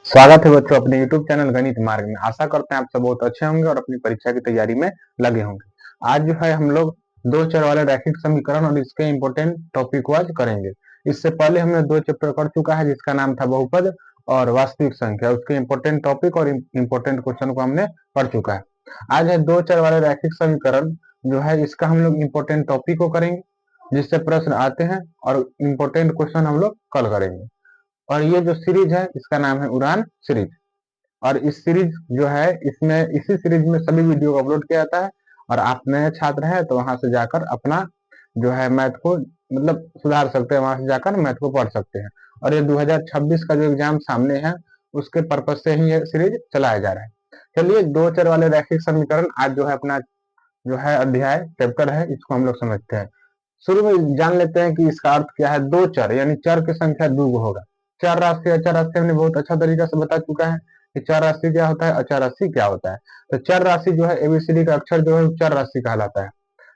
स्वागत है बच्चों अपने YouTube चैनल गणित मार्ग में। आशा करते हैं आप सब बहुत अच्छे होंगे और अपनी परीक्षा की तैयारी में लगे होंगे। आज जो है हम लोग दो चर वाले रैखिक समीकरण और इसके इम्पोर्टेंट टॉपिक वाइज करेंगे। इससे पहले हमने दो चैप्टर कर चुका है जिसका नाम था बहुपद और वास्तविक संख्या। उसके इम्पोर्टेंट टॉपिक और इम्पोर्टेंट क्वेश्चन को हमने पढ़ चुका है। आज है दो चर वाले रैखिक समीकरण जो है इसका हम लोग इम्पोर्टेंट टॉपिक को करेंगे, जिससे प्रश्न आते हैं और इम्पोर्टेंट क्वेश्चन हम लोग कल करेंगे। और ये जो सीरीज है इसका नाम है उड़ान सीरीज। और इस सीरीज जो है इसमें इसी सीरीज में सभी वीडियो अपलोड किया जाता है। और आप नए छात्र हैं तो वहां से जाकर अपना जो है मैथ को मतलब सुधार सकते हैं, वहां से जाकर मैथ को पढ़ सकते हैं। और ये 2026 का जो एग्जाम सामने है उसके पर्पज से ही ये सीरीज चलाया जा रहा है। चलिए दो चर वाले रैखिक समीकरण आज जो है अपना जो है अध्याय चैप्टर है, इसको हम लोग समझते हैं। शुरू में जान लेते हैं कि इसका अर्थ क्या है। दो चर यानी चर की संख्या दो होगा। चर राशि अचर राशि हमने बहुत अच्छा तरीका से बता चुका है कि चर राशि क्या होता है, अचर राशि क्या होता है। तो चर राशि जो है एबीसीडी का अक्षर जो है चर राशि कहलाता है।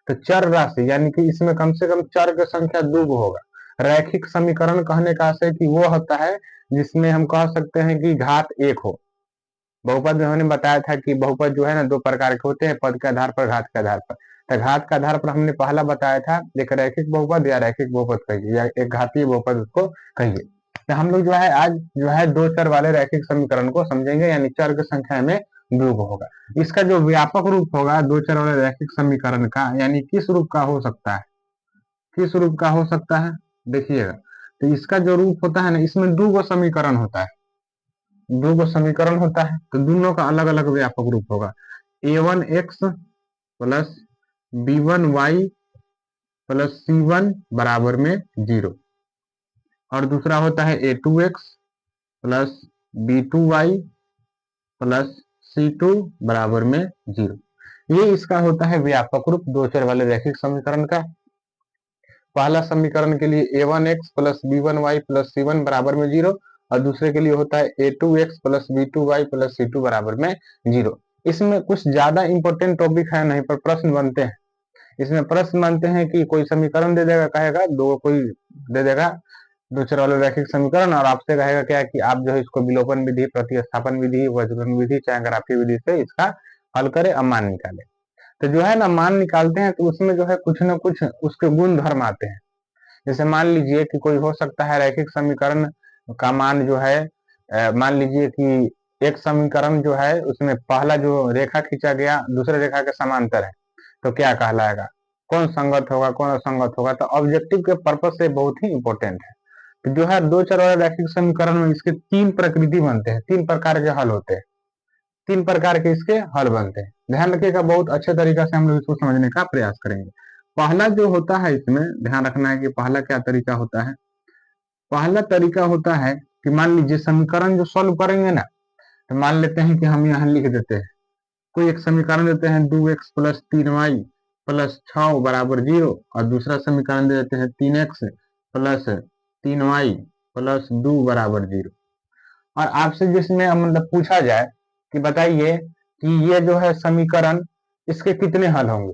तो चर राशि यानी कि इसमें कम से कम चर की संख्या दो होगा। रैखिक समीकरण कहने का आशय कि वो होता है जिसमें हम कह सकते हैं कि घात एक हो। बहुपद में हमने बताया था कि बहुपद जो है ना दो प्रकार के होते हैं, पद के आधार पर, घात के आधार पर। तो घात के आधार पर हमने पहला बताया था एक रैखिक बहुपद या रैखिक बहुपद कहिए या एक घातीय बहुपद उसको कहिए। तो हम लोग जो है आज जो है दो चर वाले रैखिक समीकरण को समझेंगे, यानी चर की संख्या में दो होगा। इसका जो व्यापक रूप होगा दो चर वाले रैखिक समीकरण का, यानी किस रूप का हो सकता है, किस रूप का हो सकता है देखिएगा। तो इसका जो रूप होता है ना, इसमें दो गो समीकरण होता है, दो गो समीकरण होता है तो दोनों का अलग अलग व्यापक रूप होगा। a1x plus b1y plus c1 बराबर में 0। और दूसरा होता है a2x plus b2y plus c2 बराबर में 0। ये इसका होता है व्यापक रूप दो चर वाले रैखिक समीकरण का। पहला समीकरण के लिए a1x plus b1y plus c1 बराबर में 0 और दूसरे के लिए होता है a2x plus b2y plus c2 बराबर में 0। इसमें कुछ ज्यादा इंपॉर्टेंट टॉपिक है नहीं, पर प्रश्न बनते हैं। इसमें प्रश्न बनते हैं कि कोई समीकरण दे देगा, कहेगा दो कोई दे देगा दो चर वाले रैखिक समीकरण, और आपसे कहेगा क्या कि आप जो है इसको विलोपन विधि, प्रतिस्थापन विधि, वज्रघन विधि, चाहे ग्राफीय विधि से इसका हल करे और मान निकाले। तो जो है ना मान निकालते हैं तो उसमें जो है कुछ ना कुछ उसके गुण धर्म आते हैं। जैसे मान लीजिए कि कोई हो सकता है रैखिक समीकरण का मान जो है मान लीजिए कि एक समीकरण जो है उसमें पहला जो रेखा खींचा गया दूसरे रेखा के समांतर है, तो क्या कहलाएगा, कौन संगत होगा कौन असंगत होगा। तो ऑब्जेक्टिव के पर्पज से बहुत ही इंपॉर्टेंट है। तो जो है दो चर वाले रैखिक समीकरण में इसके तीन प्रकृति बनते हैं, तीन प्रकार के हल होते हैं, तीन प्रकार के इसके हल बनते हैं। ध्यान रखिएगा, बहुत अच्छे तरीका से हम लोग इसको समझने का प्रयास करेंगे। पहला जो होता है इसमें ध्यान रखना है कि पहला क्या तरीका होता है। पहला तरीका होता है कि मान लीजिए समीकरण जो सॉल्व करेंगे ना, तो मान लेते हैं कि हम यहाँ लिख देते हैं कोई एक समीकरण देते हैं 2x प्लस 3y प्लस 6 बराबर 0 और दूसरा समीकरण दे देते हैं 3x प्लस 3y प्लस 2 बराबर 0। और आपसे जिसमें मतलब पूछा जाए कि बताइए कि ये जो है समीकरण इसके कितने हल होंगे,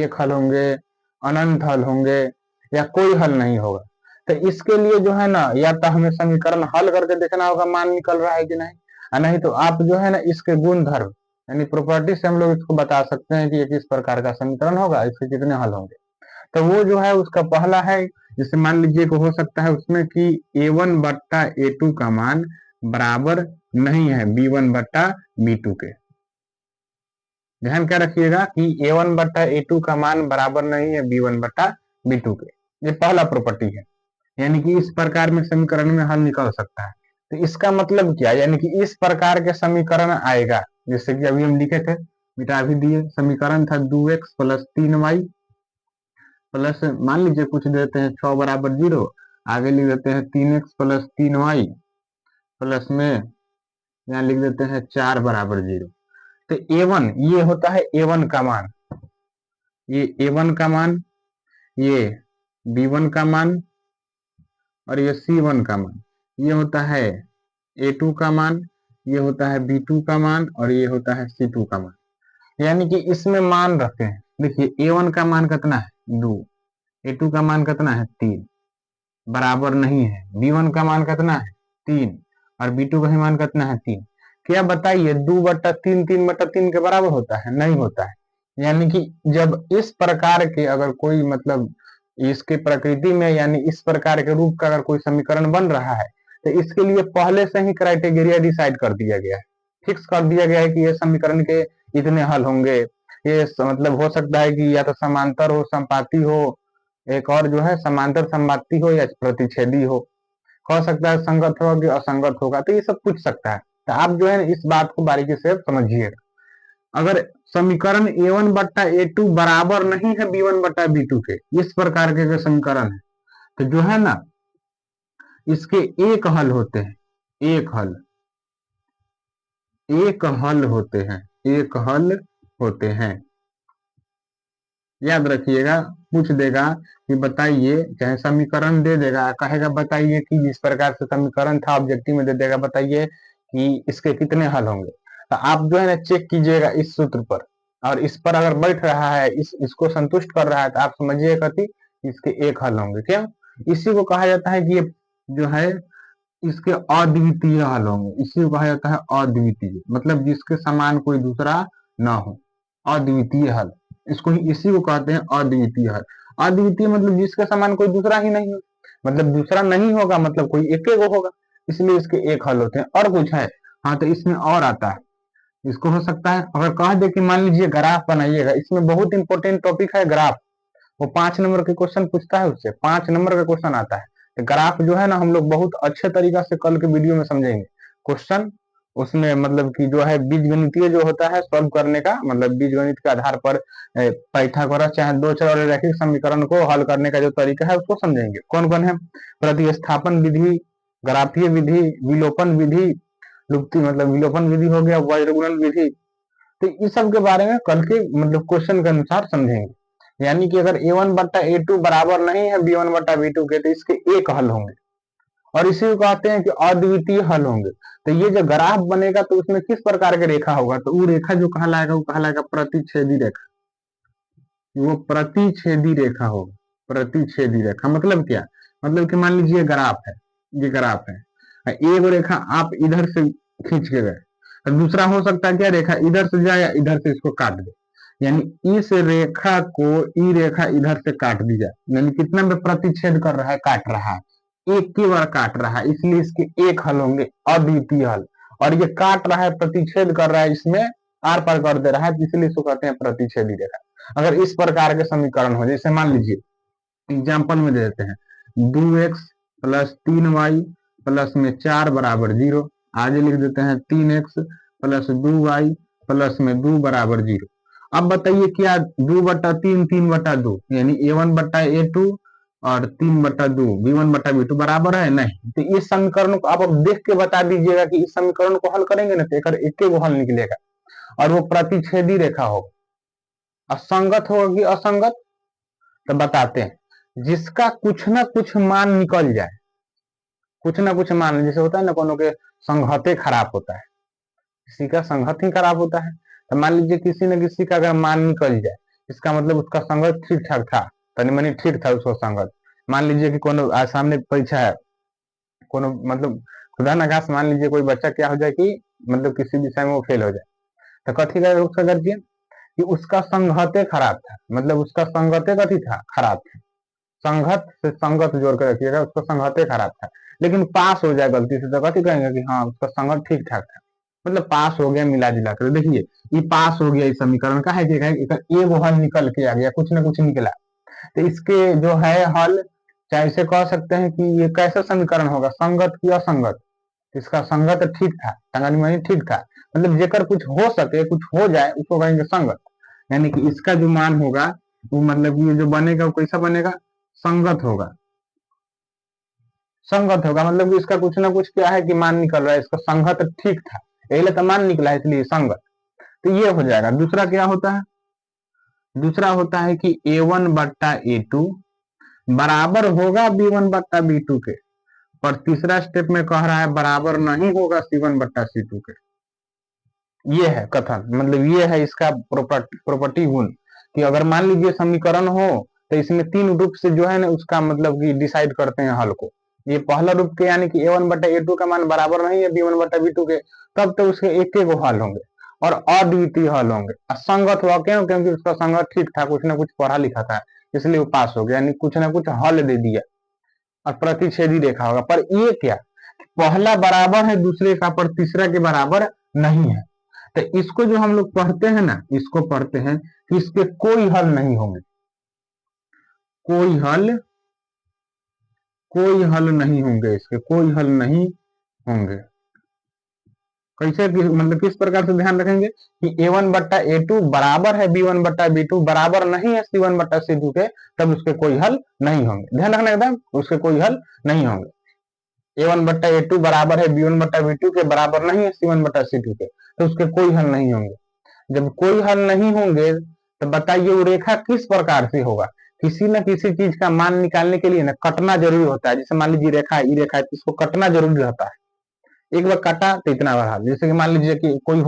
एक हल होंगे, अनंत हल होंगे, या कोई हल नहीं होगा। तो इसके लिए जो है ना या तो हमें समीकरण हल करके देखना होगा मान निकल रहा है कि नहीं, और नहीं तो आप जो है ना इसके गुण धर्म यानी प्रॉपर्टी से हम लोग इसको बता सकते हैं कि ये किस प्रकार का समीकरण होगा, इसके कितने हल होंगे। तो वो जो है उसका पहला है, जैसे मान लीजिए को हो सकता है उसमें कि a1 बट्टा a2 का मान बराबर नहीं है b1 बट्टा b2 के। ध्यान क्या रखिएगा कि a1 बट्टा a2 का मान बराबर नहीं है b1 बट्टा b2 के। ये पहला प्रॉपर्टी है, यानी कि इस प्रकार में समीकरण में हल निकल सकता है। तो इसका मतलब क्या, यानी कि इस प्रकार के समीकरण आएगा, जैसे कि अभी हम लिखे थे, मिटा भी दिए, समीकरण था 2x प्लस 3y प्लस मान लीजिए कुछ देते हैं 6 बराबर 0, आगे लिख देते हैं 3x प्लस 3y प्लस में यहाँ लिख देते हैं 4 बराबर 0। तो a1 ये होता है a1 का मान, ये a1 का मान, ये b1 का मान और ये c1 का मान, ये होता है a2 का मान, ये होता है b2 का मान और ये होता है c2 का मान। यानी कि इसमें मान रखे हैं, देखिए a1 का मान कितना है 2, a2 का मान कितना है 3, बराबर नहीं है, b1 का मान कितना है 3 और B2 का ही मान कितना है 3। क्या बताइए 2/3 3/3 के बराबर होता है? नहीं होता है। यानी कि जब इस प्रकार के अगर कोई मतलब इसके प्रकृति में यानी इस प्रकार के रूप का अगर कोई समीकरण बन रहा है तो इसके लिए पहले से ही क्राइटेरिया डिसाइड कर दिया गया है, फिक्स कर दिया गया है कि ये समीकरण के इतने हल होंगे। ये मतलब हो सकता है कि या तो समांतर हो, संपाती हो, एक और जो है समांतर संपाती हो या प्रतिच्छेदी हो सकता है संगत होगा कि असंगत होगा, तो ये सब पूछ सकता है। तो आप जो है इस बात को बारीकी से समझिएगा। अगर समीकरण A1/A2 बराबर नहीं है B1/B2 के, इस प्रकार के जो समीकरण है तो जो है ना इसके एक हल होते हैं, एक हल होते हैं, एक हल होते हैं। याद रखिएगा, पूछ देगा कि बताइए, चाहे समीकरण दे देगा, कहेगा बताइए कि जिस प्रकार से समीकरण था ऑब्जेक्टिव में दे देगा बताइए कि इसके कितने हल होंगे। तो आप जो है ना चेक कीजिएगा इस सूत्र पर, और इस पर अगर बैठ रहा है, इसको संतुष्ट कर रहा है तो आप समझिएगा कि इसके एक हल होंगे। क्या? इसी को कहा जाता है कि ये जो है इसके अद्वितीय हल होंगे। इसी को कहा जाता है अद्वितीय, मतलब जिसके समान कोई दूसरा ना हो, अद्वितीय हल। इसी को कहते हैं अद्वितीय हल। अद्वितीय मतलब जिसके समान कोई दूसरा ही नहीं हो, मतलब दूसरा नहीं होगा, मतलब कोई एक गो होगा, इसलिए इसके एक हल होते हैं। और कुछ है? हाँ, तो इसमें और आता है। इसको हो सकता है अगर कह दे कि मान लीजिए ग्राफ बनाइएगा, इसमें बहुत इंपॉर्टेंट टॉपिक है ग्राफ। वो 5 नंबर के क्वेश्चन पूछता है, उससे 5 नंबर का क्वेश्चन आता है। तो ग्राफ जो है ना हम लोग बहुत अच्छे तरीका से कल के वीडियो में समझेंगे क्वेश्चन। उसमें मतलब कि जो है बीजगणितीय जो होता है सॉल्व करने का, मतलब बीजगणित के आधार पर पाइथागोरस चाहे दो चर वाले रैखिक समीकरण को हल करने का जो तरीका है उसको समझेंगे। कौन कौन है? प्रतिस्थापन विधि, ग्राफीय विधि, विलोपन विधि, लुप्ति मतलब विलोपन विधि हो गया, वज्रगुणन विधि। तो इस सब के बारे में कल के मतलब क्वेश्चन के अनुसार समझेंगे। यानी कि अगर A1/A2 बराबर नहीं है B1/B2 के तो इसके एक हल होंगे, और इसी को कहते हैं कि अद्वितीय हल होंगे। तो ये जो ग्राफ बनेगा तो उसमें किस प्रकार के रेखा होगा? तो वो रेखा जो कहलाएगा वो कहलाएगा प्रतिच्छेदी रेखा। वो प्रतिच्छेदी रेखा होगा। प्रतिच्छेदी रेखा मतलब क्या? मतलब कि मान लीजिए ग्राफ है, ये ग्राफ है, एक रेखा आप इधर से खींच के गए, दूसरा हो सकता है क्या रेखा इधर से जाए या इधर से इसको काट दे, यानी इस रेखा को ई रेखा इधर से काट दी जाए, यानी कितना में प्रतिच्छेद कर रहा है? काट रहा है, एक की बार काट रहा है, इसलिए इसके एक हल होंगे, अद्वितीय हल। और ये काट रहा है, प्रतिच्छेद कर रहा है, इसमें आर पार कर दे रहा है, इसलिए इसको कहते हैं प्रतिच्छेदी रेखा। अगर इस प्रकार के समीकरण हो, जैसे मान लीजिए एग्जाम्पल में दे देते हैं 2x + 3y प्लस में 4 बराबर 0। आगे लिख देते हैं 3x + 2y प्लस में 2 बराबर 0। अब बताइए क्या 2/3 3/2 यानी A1/A2 और 3/2 B1/B2 बराबर है? नहीं। तो इस समीकरण को आप अब देख के बता दीजिएगा कि इस समीकरण को हल करेंगे ना तो एक गो हल निकलेगा, और वो प्रतिच्छेदी रेखा होगा। असंगत होगा कि असंगत? तो बताते हैं, जिसका कुछ ना कुछ मान निकल जाए, कुछ ना कुछ मान, जैसे होता है ना कोनो के संघते खराब होता है, किसी का संघत ही खराब होता है। तो मान लीजिए किसी न किसी का अगर मान निकल जाए, इसका मतलब उसका संगत ठीक ठाक था, तनी मनी ठीक था उसको संगत। मान लीजिए कि कोनो सामने परीक्षा है, कोनो मतलब खुदा न खास मान लीजिए कोई बच्चा क्या हो जाए कि मतलब किसी विषय में वो फेल हो जाए, तो कथी का उसका गर्जिए कि उसका संघते खराब था, मतलब उसका संगते कथी था? खराब था। संगत से संगत जोड़ के रखिएगा, उसका संगते खराब था, लेकिन पास हो जाए गलती से तो कथी कहेंगे कि हाँ उसका संगत ठीक ठाक था, मतलब पास हो गया मिला जुला कर। देखिए ये पास हो गया, इस समीकरण का है कि एगो हल निकल के आ गया, कुछ ना कुछ निकला। तो इसके जो है हल, चाहे इसे कह सकते हैं कि ये कैसा समीकरण होगा, संगत की असंगत? इसका संगत ठीक था, तंगनी मनी ठीक था, मतलब जेकर कुछ हो सके, कुछ हो जाए उसको कहेंगे संगत। यानी कि इसका जो मान होगा वो मतलब ये जो बनेगा वो कैसा बनेगा? संगत होगा। संगत होगा मतलब कि इसका कुछ ना कुछ क्या है कि मान निकल रहा है, इसका संगत ठीक था, यही तो मान निकला है, इसलिए संगत। तो ये हो जाएगा। दूसरा क्या होता है? दूसरा होता है कि A1/A2 बराबर होगा B1/B2 के, और तीसरा स्टेप में कह रहा है बराबर नहीं होगा C1/C2 के। ये है कथन, मतलब ये है इसका प्रॉपर्टी गुण, कि अगर मान लीजिए समीकरण हो तो इसमें तीन रूप से जो है ना उसका मतलब कि डिसाइड करते हैं हल को। ये पहला रूप के यानी कि a1 बटा a2 का मान बराबर नहीं है b1 बटा b2 के, तब तो उसके एक एक हल होंगे और अद्वितीय हल होंगे। असंगत हुआ क्यों? क्योंकि उसका संगत ठीक था, कुछ ना कुछ पढ़ा लिखा था, इसलिए वो पास हो गया, यानी कुछ ना कुछ हल दे दिया और प्रतिच्छेदी रेखा होगा। पर ये क्या, पहला बराबर है दूसरे का पर तीसरा के बराबर नहीं है, तो इसको जो हम लोग पढ़ते हैं ना, इसको पढ़ते हैं कि इसके कोई हल नहीं होंगे, कोई हल नहीं होंगे, इसके कोई हल नहीं होंगे। कैसे मतलब किस प्रकार से ध्यान रखेंगे कि a1 बट्टा a2 बराबर है b1 बट्टा b2 बराबर नहीं है c1 बट्टा c2 के, तब उसके कोई हल नहीं होंगे। ध्यान रखना एकदम, उसके कोई हल नहीं होंगे। a1 बट्टा a2 बराबर है b1 बट्टा b2 के बराबर नहीं है c1 बट्टा c2 के, तो उसके कोई हल नहीं होंगे। जब कोई हल नहीं होंगे तो बताइए वो रेखा किस प्रकार से होगा। किसी न किसी चीज का मान निकालने के लिए ना कटना जरूरी होता है। जैसे मान लीजिए रेखा है, ये रेखा है, तो इसको कटना जरूरी रहता है। एक बार काटा तो इतना बार हल। जैसे कि मान लीजिए कि कोई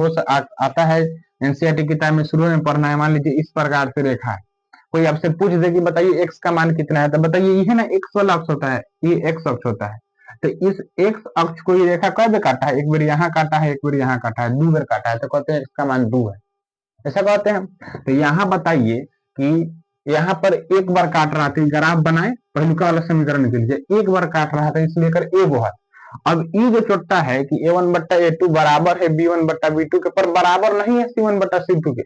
आता है, एनसीईआरटी किताब में शुरू में पढ़ना है, मान लीजिए इस प्रकार से रेखा है, कोई आपसे पूछ दे कि बताइए एक्स का मान कितना है, तो बताइए ये है ना एक्स वाला अक्ष होता है, ये एक्स अक्ष होता है। तो इस एक्स अक्ष को ये रेखा कब काटा है, एक बार यहाँ काटा है, एक बार यहाँ काटा है, 2 बार काटा है, तो कहते हैं इसका मान 2 है, ऐसा कहते हैं। तो यहाँ बताइए कि यहाँ पर एक बार काट रहा था, ग्राफ बनाए पहलुका वाला समीकरण के लिए, एक बार काट रहा था इसलिए कर ए वो है। अब ई जो चोटता है कि a1 बट्टा a2 बराबर है b1 बट्टा b2 के, पर बराबर नहीं है c1 बट्टा c2 के,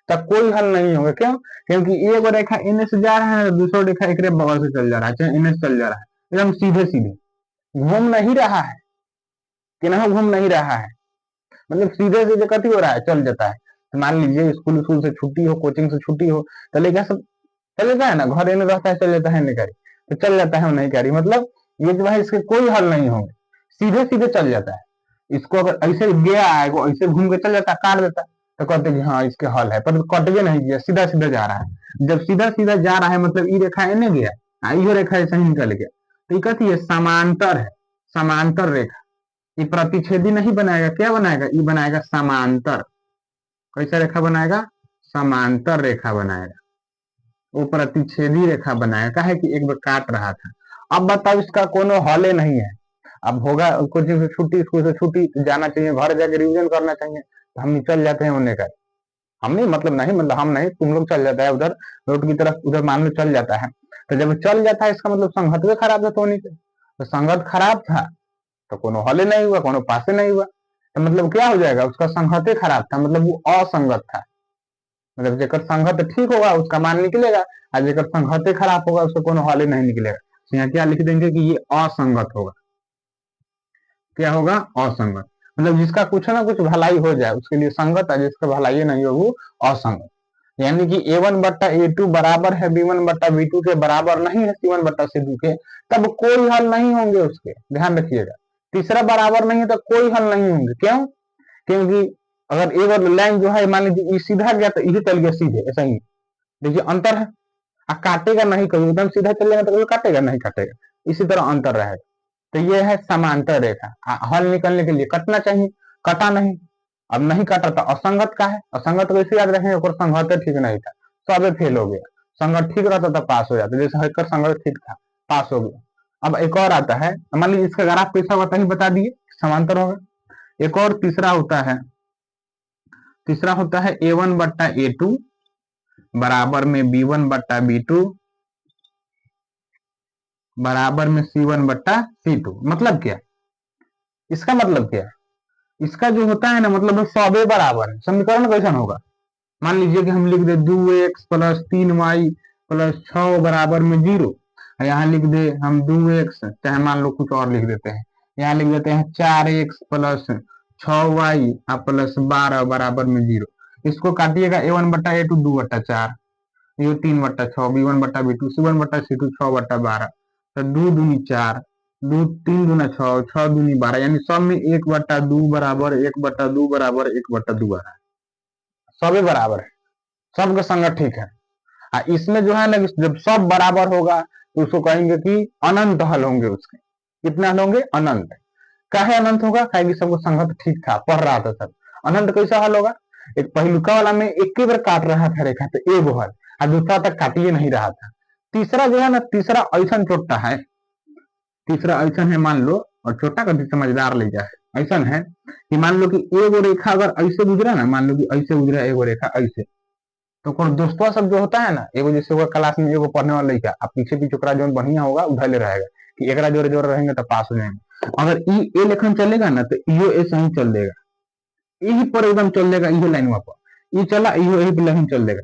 तब कोई हल नहीं होगा। क्यों? क्योंकि एक रेखा इन्हें से जा रहा है, दूसरा रेखा एक बगल से चल जा रहा है, चाहे इन्हें से चल जा रहा है, एकदम सीधे सीधे घूम नहीं रहा है, किन्हों घूम नहीं रहा है, मतलब सीधे सीधे कथी हो रहा है, चल जाता है। तो मान लीजिए स्कूल स्कूल से छुट्टी हो, कोचिंग से छुट्टी हो, तो लेकर सब चल जाता है ना, घर में रहता है चल जाता है, नहीं करी तो चल जाता है, नहीं करी, मतलब ये जो है इसके कोई हल नहीं होंगे, सीधे सीधे चल जाता है। इसको अगर ऐसे गया है, वो ऐसे घूम के चल जाता है, काट देता है, तो कहते हैं हाँ इसके हल है, पर कटवे नहीं गया, सीधा सीधा जा रहा है। जब सीधा सीधा जा रहा है मतलब ई रेखा इन्हें गया, यो रेखा ऐसे ही निकल गया, तो ये कहती है समांतर है, समांतर रेखा। ये प्रतिच्छेदी नहीं बनाएगा, क्या बनाएगा, ये बनाएगा समांतर। कैसा रेखा बनाएगा, समांतर रेखा बनाएगा, वो प्रतिच्छेदी रेखा बनाएगा, है कि एक बार काट रहा था। अब बताओ इसका कोनो हले नहीं है। अब होगा कोचिंग से छुट्टी, स्कूल से छुट्टी, जाना चाहिए, घर जाके रिविजन करना चाहिए, तो हम चल जाते हैं उन्हें का, हम नहीं मतलब नहीं, मतलब हम नहीं, तुम लोग चल जाता है उधर रोड की तरफ, उधर मान लो चल जाता है। तो जब चल जाता है इसका मतलब संगत भी खराब था, तो संगत खराब था तो कोनो हले नहीं हुआ, कोनो पासे नहीं हुआ, तो मतलब क्या हो जाएगा, उसका संगत खराब था, मतलब वो असंगत था। मतलब जेकर संगत ठीक होगा उसका मान निकलेगा, और जेकर संगत खराब होगा उसका कोनो हल नहीं निकलेगा। तो यहाँ क्या लिख देंगे कि ये असंगत होगा। क्या होगा, असंगत। मतलब जिसका कुछ ना कुछ भलाई हो जाए उसके लिए संगत है, जिसका भलाई नहीं हो वो असंगत। यानी कि a1 बट्टा a2 बराबर है b1 बट्टा b2 के बराबर नहीं है c1 बट्टा c2 के, तब कोई हल नहीं होंगे उसके, ध्यान रखिएगा। तीसरा बराबर नहीं है तो कोई हल नहीं होंगे। क्यों? क्योंकि अगर एक और लाइन जो है मान लीजिए ये सीधा गया तो ये चल गया सीधे, ऐसा ही देखिए अंतर है। काटेगा नहीं, कभी एकदम सीधा चलेगा तो कभी काटेगा नहीं, काटेगा, इसी तरह अंतर रहेगा। तो ये है समांतर रेखा। हल निकलने के लिए कटना चाहिए, कटा नहीं, अब नहीं कटा तो असंगत का है। असंगत कैसे याद रखेंगे, और संगत ठीक नहीं था, सब फेल हो गया। संगत ठीक रहता तो पास हो जाता, जैसे हकर संगत ठीक था, पास हो गया। अब एक और आता है, मान लीजिए इसका ग्राफ कैसा होता है बता दिए, समांतर होगा। एक और तीसरा होता है, तीसरा होता है a1 बट्टा a2 बराबर में b1 बट्टा b2 बराबर में c1 बट्टा c2। मतलब क्या, इसका मतलब क्या है, इसका जो होता है ना मतलब सबे बराबर है। समीकरण कैसा होगा, मान लीजिए कि हम लिख दे 2x प्लस 3y प्लस 6 बराबर में 0, यहाँ लिख दे हम 2x, चाहे मान लो कुछ और लिख देते हैं, यहाँ लिख देते हैं 4x प्लस 6y प्लस 12 बराबर में 0। इसको काटिएगा a1 बट्टा a2 2 बट्टा 4, ये 3 बट्टा 6, b1 बट्टा b2 c1 बट्टा c2 6 बट्टा 12, तो 2 दूनी 4, 2 3 दूना 6, 6 दूनी 12, यानी सब में 1 बट्टा 2 बराबर 1 बट्टा 2 बराबर 1 बट्टा 2 आ रहा है, सभी बराबर है, सबका संगत ठीक है। इसमें जो है ना जब सब बराबर होगा तो उसको कहेंगे कि अनंत हल होंगे उसके। कितने हल होंगे, अनंत। काहे अनंत होगा, कहेंगे सबको संगत ठीक था, पढ़ रहा था सब। अनंत कैसा हल होगा, एक पहलुका वाला में एक ही बार काट रहा था रेखा, तो एक हल, और दूसरा तक काटिए नहीं रहा था। तीसरा जो है ना, तीसरा ऐसा चोटता है, तीसरा ऐसा है मान लो, और छोटा कभी समझदार ले जाए, ऐसा है कि मान लो कि एगो रेखा अगर ऐसे गुजरा ना, मान लो कि ऐसे गुजरा एगो रेखा ऐसे, तो कौन दोस्तवा सब जो होता है ना, एगो जैसे होगा क्लास में एगो पढ़ने वाला लड़का, अब पीछे पीछे ओकरा जो बढ़िया होगा उधर ले रहेगा कि एकरा जोरे जोरे रहेंगे तो पास हो जाएंगे। अगर ई ए लेखन चलेगा ना तो इहो ए सही चल देगा, यही पर एकदम चल देगा, इहे लाइन पर ई चला, इहो यही पर लाइन चल देगा।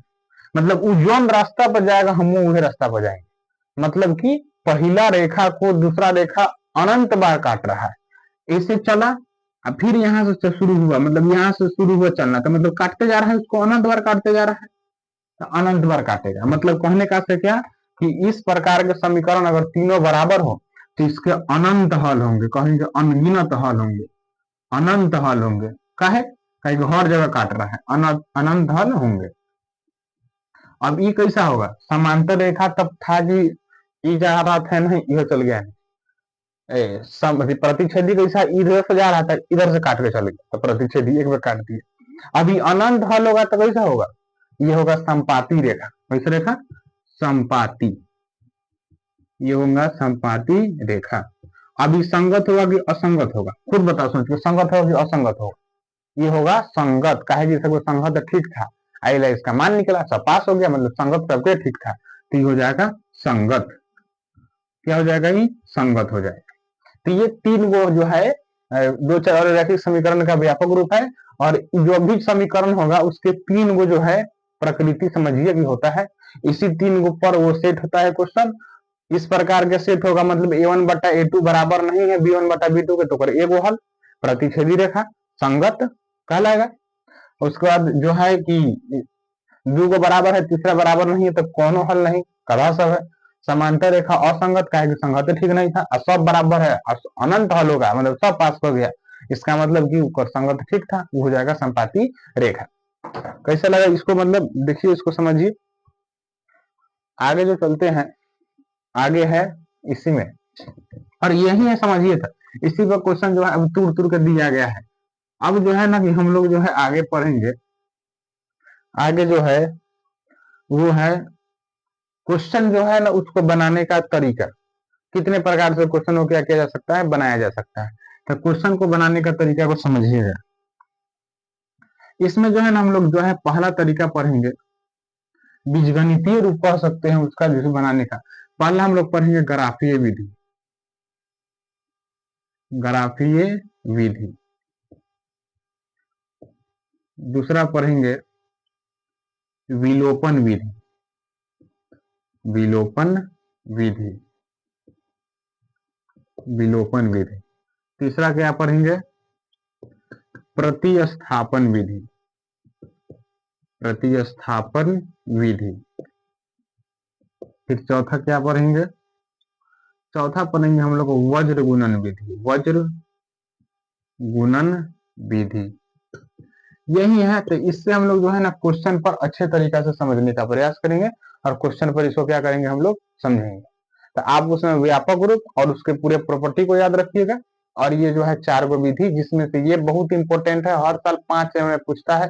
मतलब उ जौन रास्ता पर जाएगा हम वही रास्ता पर जाएंगे। मतलब कि पहला रेखा को दूसरा रेखा अनंत बार काट रहा है, ऐसे चला, अब फिर यहाँ से शुरू हुआ, मतलब यहाँ से शुरू हुआ चलना, तो मतलब काटते जा रहा है, उसको अनंत बार काटते जा रहा है, तो अनंत बार काटेगा। मतलब कहने का से क्या कि इस प्रकार के समीकरण अगर तीनों बराबर हो तो इसके अनंत हल होंगे, कहेंगे अनगिनत हल होंगे, अनंत हल होंगे। काहे कहीं हर जगह काट रहा है, अनंत हल होंगे। अब ये कैसा होगा, समांतर रेखा तब था कि ये जा रहा था नहीं, यह चल गया नहीं। प्रतिच्छेदी कैसा, इधर से जा रहा था, इधर से काट के चल गया, तो प्रतिच्छेदी एक बार काट दिया। अभी अनंत हल होगा तो कैसा होगा, ये होगा संपाती रेखा। कैसे रेखा, संपाती, ये होगा संपाती रेखा। अभी संगत होगा कि असंगत होगा, खुद बताओ सोच के, संगत होगा कि असंगत होगा। ये होगा संगत, काहे जी सबको संगत ठीक था, आइला इसका मान निकला, सब पास हो गया, मतलब संगत सबके ठीक था, तो ये हो जाएगा संगत। क्या हो जाएगा, ये संगत हो जाएगा। तो ये तीन गो जो है दो चार रैखिक समीकरण का व्यापक रूप है, और जो भी समीकरण होगा उसके तीन गो जो है प्रकृति समझिए भी होता है, इसी तीन गो पर वो सेट होता है क्वेश्चन। इस प्रकार के सेट होगा, मतलब a1 बटा a2 बराबर नहीं है b1 बटा b2 के, तो कर एगो हल प्रतिच्छेदी रेखा संगत कहलाएगा। उसके बाद जो है कि दो को बराबर है, तीसरा बराबर नहीं है, तो कौनो हल नहीं, कदा सब है। समांतर रेखा असंगत, का संगत ठीक नहीं था, और सब बराबर है, अनंत हल होगा, मतलब सब पास हो गया, इसका मतलब कि संगत ठीक था, वो हो जाएगा संपाती रेखा। कैसा लगा इसको, मतलब देखिए इसको समझिए। आगे जो चलते हैं, आगे है इसी में, और यही है समझिए था, इसी पर क्वेश्चन जो है अब तुर तुर कर दिया गया है। अब जो है ना कि हम लोग जो है आगे पढ़ेंगे, आगे जो है वो है क्वेश्चन जो है ना उसको बनाने का तरीका, कितने प्रकार से क्वेश्चन को क्या किया जा सकता है, बनाया जा सकता है। तो क्वेश्चन को बनाने का तरीका को समझिएगा। इसमें जो है ना हम लोग जो है पहला तरीका पढ़ेंगे, बीजगणितीय रूप कह सकते हैं उसका, जिसे बनाने का पहला हम लोग पढ़ेंगे ग्राफीय विधि, ग्राफीय विधि। दूसरा पढ़ेंगे विलोपन विधि, विलोपन विधि, विलोपन विधि। तीसरा क्या पढ़ेंगे, प्रतिस्थापन विधि, प्रतिस्थापन विधि। फिर चौथा क्या पढ़ेंगे, चौथा पढ़ेंगे हम लोग वज्र गुणन विधि, वज्र गुणन विधि। यही है, तो इससे हम लोग जो है ना क्वेश्चन पर अच्छे तरीका से समझने का प्रयास करेंगे, और क्वेश्चन पर इसको क्या करेंगे हम लोग समझेंगे। तो आप उसमें व्यापक रूप और उसके पूरे प्रॉपर्टी को याद रखिएगा। और ये जो है चार गो विधि, जिसमें से ये बहुत इंपॉर्टेंट है, हर साल 5 में पूछता है।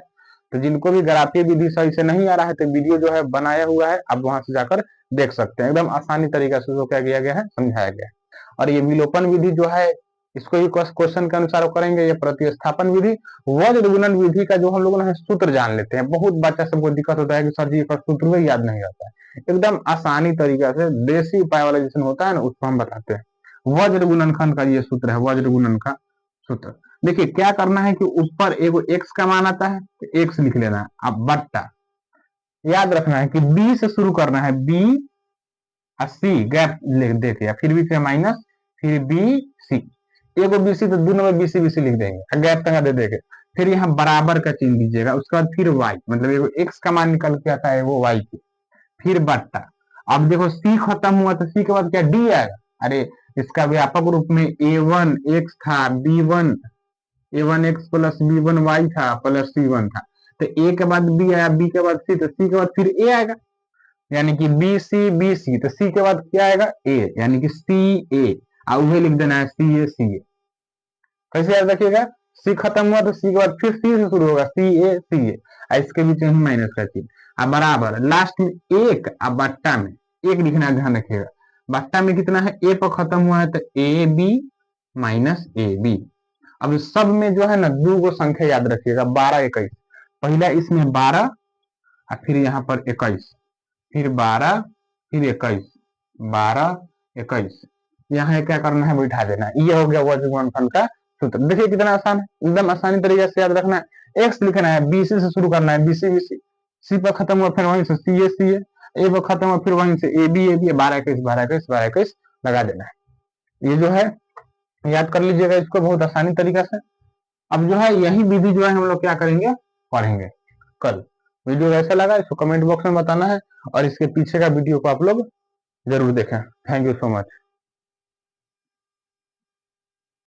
तो जिनको भी ग्राफीय विधि सही से नहीं आ रहा है तो वीडियो जो है बनाया हुआ है, आप वहां से जाकर देख सकते हैं, एकदम आसानी तरीका से उसको क्या किया गया है, समझाया गया है। और ये विलोपन विधि जो है, इसको ही क्वेश्चन के अनुसार करेंगे। ये प्रतिस्थापन विधि, वज्र गुणन विधि का जो हम लोग ना सूत्र जान लेते हैं। बहुत बच्चा सबको दिक्कत होता है कि सर जी का सूत्र भी याद नहीं आता है, एकदम आसानी तरीका से देसी उपाय वाला जैसे होता है ना, उसको हम बताते हैं। वज्र गुणनखंड का ये सूत्र है, वज्र गुणन का सूत्र। देखिए क्या करना है कि ऊपर एगो एक्स का मान आता है तो एक्स लिख लेना है, अब बट्टा याद रखना है कि बी से शुरू करना है, बी और सी गैप दे के, फिर भी से माइनस, फिर बी सी, एगो बी सी तो दोनों में बी सी लिख देंगे, गैप तक दे देंगे। फिर यहाँ बराबर का चिन्ह दीजिएगा, उसके बाद फिर वाई, मतलब एगो एक्स का मान निकल के आता है वो वाई के, फिर बट्टा। अब देखो सी खत्म हुआ तो सी के बाद क्या डी आएगा, अरे इसका व्यापक रूप में a1 x था, b1 a1 x plus b1 y था प्लस c1 था, तो a के बाद b आया, b के बाद c, तो c के बाद फिर a आएगा, यानी कि बी सी, तो सी के बाद क्या आएगा a, यानी कि सी ए, और वही लिख देना है सी ए। कैसे याद रखिएगा, सी खत्म हुआ तो सी के बाद फिर सी से शुरू होगा, सी ए, इसके बीच में माइनस का चिन्ह, अब बराबर लास्ट में एक, अब बट्टा में एक लिखना ध्यान रखिएगा, बट्टा में कितना है, ए पर खत्म हुआ है तो A B minus A B. अब इस सब में जो है ना दो गो संख्या याद रखिएगा, 12 21। पहला इसमें 12 और फिर यहाँ पर 21, फिर 12 फिर 21, 12 21। यहाँ क्या करना है, बैठा देना है। ये हो गया वज्र गुणनफल का सूत्र। देखिए कितना आसान है, एकदम आसानी तरीके से याद रखना है। एक्स लिखना है, बीसी से शुरू करना है, बीसी बीसी, सी पर खत्म हुआ फिर वहीं से सी ए पर खत्म हुआ फिर वहीं से ए बी 12 21 12 21 12 21 लगा देना है। ये जो है याद कर लीजिएगा इसको बहुत आसानी तरीका से। अब जो है यही विधि जो है हम लोग क्या करेंगे, पढ़ेंगे कल। वीडियो कैसा लगा इसको कमेंट बॉक्स में बताना है, और इसके पीछे का वीडियो को आप लोग जरूर देखें। Thank you so much.